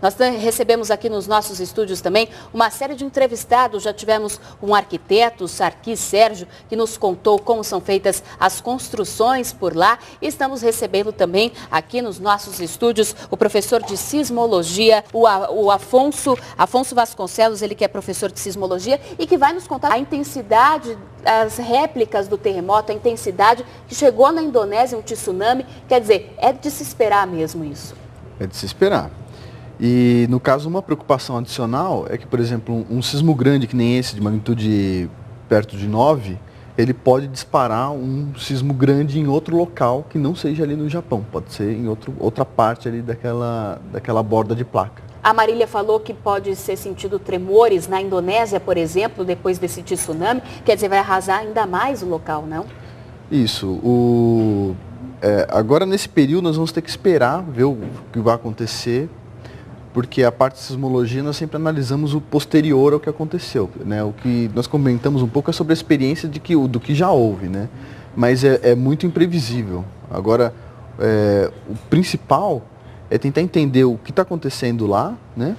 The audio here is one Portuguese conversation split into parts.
Nós recebemos aqui nos nossos estúdios também uma série de entrevistados. Já tivemos um arquiteto, o Sarkis Sérgio, que nos contou como são feitas as construções por lá. E estamos recebendo também aqui nos nossos estúdios o professor de sismologia, o Afonso Vasconcelos, ele que é professor de sismologia e que vai nos contar a intensidade, as réplicas do terremoto, a intensidade que chegou na Indonésia, um tsunami. Quer dizer, é de se esperar mesmo isso. É de se esperar. E, no caso, uma preocupação adicional é que, por exemplo, um sismo grande que nem esse, de magnitude perto de 9, ele pode disparar um sismo grande em outro local que não seja ali no Japão. Pode ser em outra parte ali daquela borda de placa. A Marília falou que pode ser sentido tremores na Indonésia, por exemplo, depois desse tsunami. Quer dizer, vai arrasar ainda mais o local, não? Isso. Agora, nesse período, nós vamos ter que esperar ver o que vai acontecer, porque a parte de sismologia nós sempre analisamos o posterior ao que aconteceu, né? O que nós comentamos um pouco é sobre a experiência do que já houve, né? Mas é muito imprevisível. Agora, o principal é tentar entender o que está acontecendo lá, né?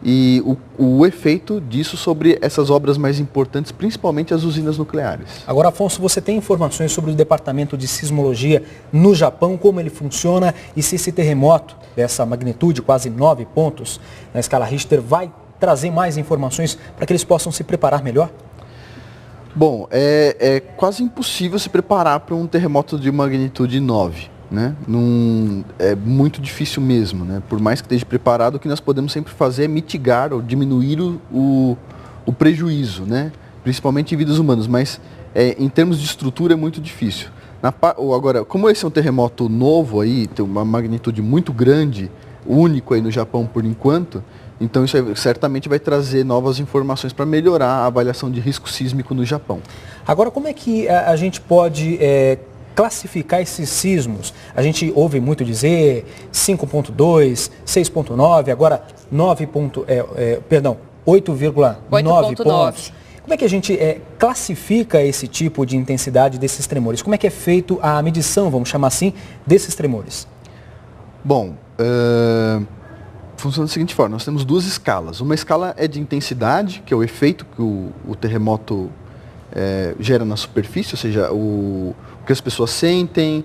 E o efeito disso sobre essas obras mais importantes, principalmente as usinas nucleares. Agora, Afonso, você tem informações sobre o Departamento de Sismologia no Japão, como ele funciona e se esse terremoto dessa magnitude, quase 9 pontos na escala Richter, vai trazer mais informações para que eles possam se preparar melhor? Bom, é quase impossível se preparar para um terremoto de magnitude 9. Né? É muito difícil mesmo, né? Por mais que esteja preparado, o que nós podemos sempre fazer é mitigar ou diminuir o prejuízo, né? Principalmente em vidas humanas, mas em termos de estrutura é muito difícil. Agora, como esse é um terremoto novo aí, tem uma magnitude muito grande, único aí no Japão por enquanto, então isso certamente vai trazer novas informações para melhorar a avaliação de risco sísmico no Japão. Agora, como é que a gente pode classificar esses sismos? A gente ouve muito dizer 5.2, 6.9, agora 8,9 pontos. Como é que a gente classifica esse tipo de intensidade desses tremores? Como é que é feito a medição, vamos chamar assim, desses tremores? Bom, funciona da seguinte forma, nós temos duas escalas. Uma escala é de intensidade, que é o efeito que o terremoto gera na superfície, ou seja, o que as pessoas sentem,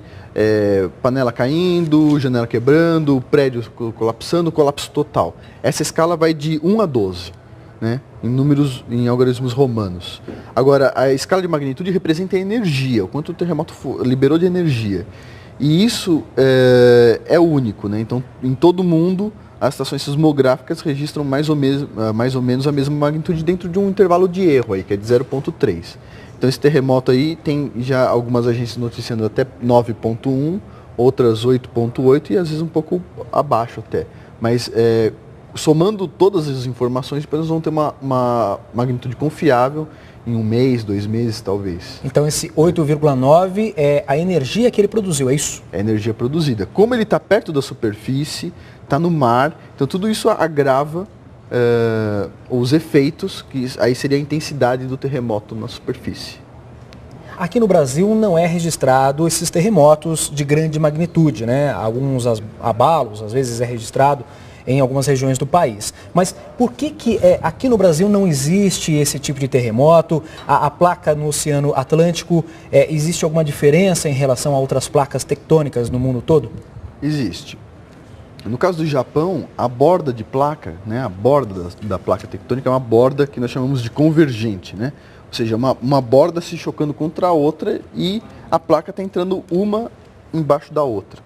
panela caindo, janela quebrando, prédio colapsando, colapso total. Essa escala vai de 1 a 12, né, em algarismos romanos. Agora, a escala de magnitude representa a energia, o quanto o terremoto liberou de energia. E isso é único, né? Então, em todo o mundo, as estações sismográficas registram mais ou menos a mesma magnitude dentro de um intervalo de erro, aí, que é de 0,3. Então esse terremoto aí tem já algumas agências noticiando até 9,1, outras 8,8 e às vezes um pouco abaixo até. Mas somando todas as informações, depois nós vamos ter uma magnitude confiável em 1 mês, 2 meses talvez. Então esse 8,9 é a energia que ele produziu, é isso? É a energia produzida. Como ele está perto da superfície, está no mar, então tudo isso agrava os efeitos, que aí seria a intensidade do terremoto na superfície. Aqui no Brasil não é registrado esses terremotos de grande magnitude, né? Alguns abalos, às vezes é registrado em algumas regiões do país. Mas por que aqui no Brasil não existe esse tipo de terremoto? A placa no Oceano Atlântico, existe alguma diferença em relação a outras placas tectônicas no mundo todo? Existe. No caso do Japão, a borda de placa, né, a borda da placa tectônica é uma borda que nós chamamos de convergente, né? Ou seja, uma borda se chocando contra a outra e a placa está entrando uma embaixo da outra.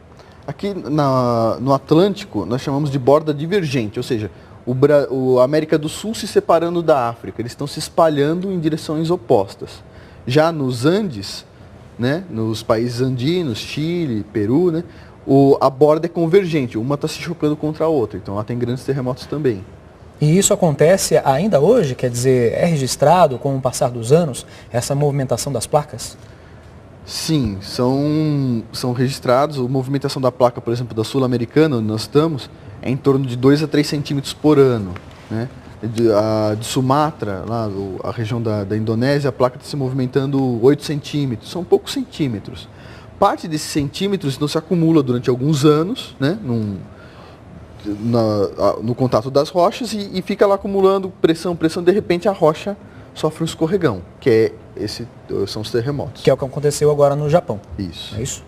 Aqui no Atlântico, nós chamamos de borda divergente, ou seja, a América do Sul se separando da África, eles estão se espalhando em direções opostas. Já nos Andes, né, nos países andinos, Chile, Peru, né, a borda é convergente, uma está se chocando contra a outra, então lá tem grandes terremotos também. E isso acontece ainda hoje? Quer dizer, é registrado com o passar dos anos essa movimentação das placas? Sim, são registrados. A movimentação da placa, por exemplo, da Sul-Americana, onde nós estamos, é em torno de 2 a 3 centímetros por ano, né? De Sumatra, lá, a região da Indonésia, a placa está se movimentando 8 centímetros, são poucos centímetros. Parte desses centímetros não se acumula durante alguns anos, né? no contato das rochas e fica lá acumulando pressão, de repente a rocha sofre um escorregão, são os terremotos. Que é o que aconteceu agora no Japão. Isso. É isso?